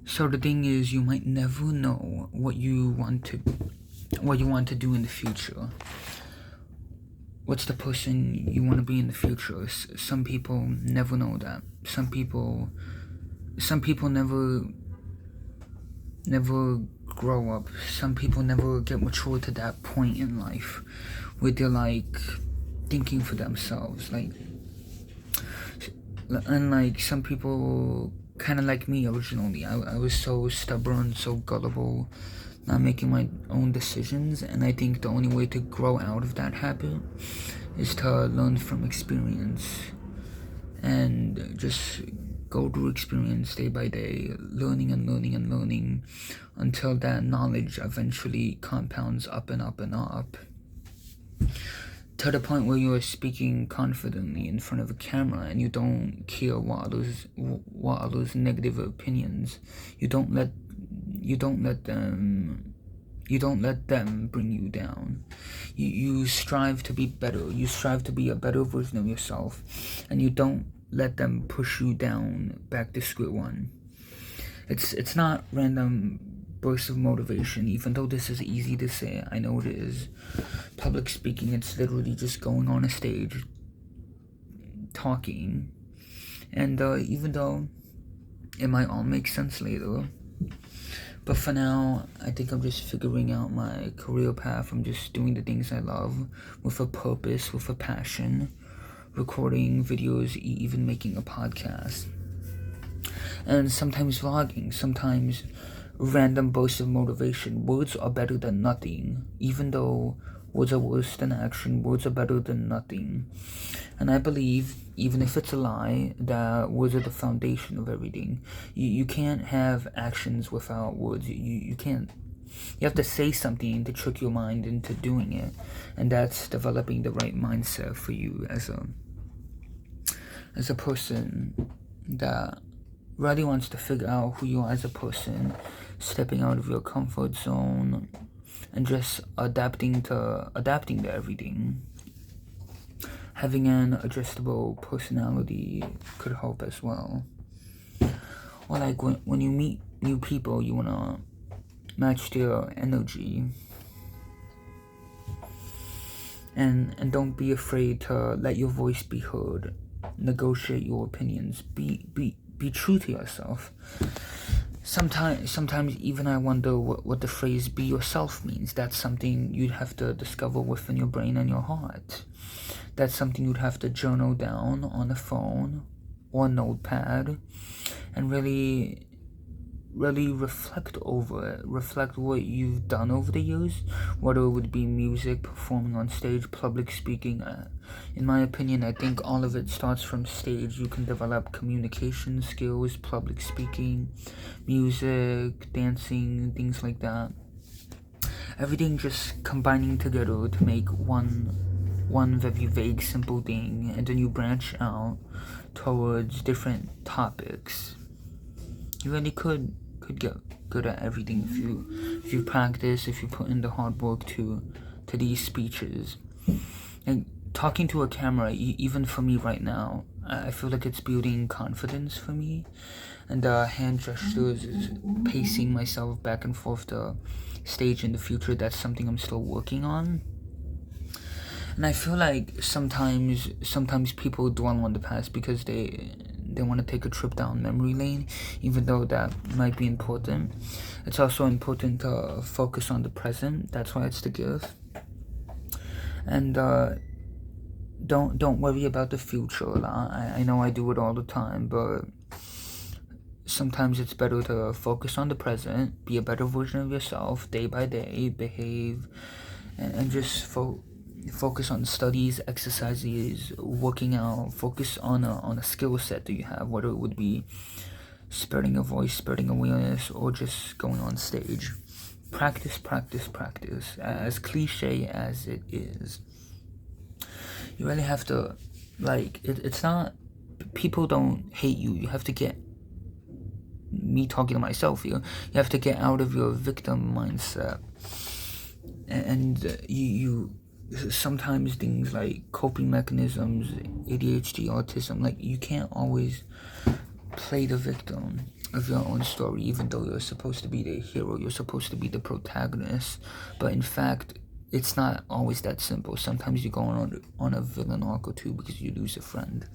So the thing is, you might never know what you want to do in the future. What's the person you want to be in the future? Some people never know that. Some people never grow up. Some people never get mature to that point in life where they're like thinking for themselves, and some people kind of like me originally. I was so stubborn, so gullible, not making my own decisions, and I think the only way to grow out of that habit is to learn from experience and just go through experience day by day, learning and learning and learning until that knowledge eventually compounds up and up and up to the point where you are speaking confidently in front of a camera and you don't care what others' negative opinions. You don't let them bring you down. You strive to be better. You strive to be a better version of yourself, and you don't let them push you down back to square one. It's not random bursts of motivation, even though this is easy to say. I know it is. Public speaking, it's literally just going on a stage, talking, and even though it might all make sense later, but for now, I think I'm just figuring out my career path. I'm just doing the things I love with a purpose, with a passion, recording videos, even making a podcast, and sometimes vlogging, sometimes random bursts of motivation. Words are better than nothing. Even though words are worse than action, words are better than nothing. And I believe, even if it's a lie, that words are the foundation of everything. You can't have actions without words. You can't. You have to say something to trick your mind into doing it. And that's developing the right mindset for you as a person that really wants to figure out who you are as a person, stepping out of your comfort zone and just adapting to everything. Having an adjustable personality could help as well. Or like when you meet new people, you wanna match their energy. And don't be afraid to let your voice be heard. Negotiate your opinions. Be true to yourself. Sometimes even I wonder what the phrase "be yourself" means. That's something you'd have to discover within your brain and your heart. That's something you'd have to journal down on a phone or a notepad and really reflect over it. Reflect what you've done over the years, whether it would be music, performing on stage, public speaking. In my opinion, I think all of it starts from stage. You can develop communication skills, public speaking, music, dancing, things like that. Everything just combining together to make one very vague, simple thing, and then you branch out towards different topics. You really could get good at everything if you practice, if you put in the hard work to these speeches. And talking to a camera, even for me right now, I feel like it's building confidence for me, and hand gestures is pacing myself back and forth to stage in the future. That's something I'm still working on. And I feel like sometimes people dwell on the past because they want to take a trip down memory lane, even though that might be important. It's also important to focus on the present. That's why it's the gift. And don't worry about the future. I know I do it all the time, but sometimes it's better to focus on the present, be a better version of yourself day by day, behave, and just focus on studies, exercises, working out. Focus on a skill set that you have, whether it would be spreading a voice, spreading awareness, or just going on stage. Practice. As cliche as it is, you really have to, it's not, people don't hate you. You have to get, me talking to myself here, you have to get out of your victim mindset. And you sometimes things like coping mechanisms, ADHD, autism, you can't always play the victim. of your own story, even though you're supposed to be the hero, you're supposed to be the protagonist. But in fact, it's not always that simple. Sometimes you go on a villain arc or two because you lose a friend.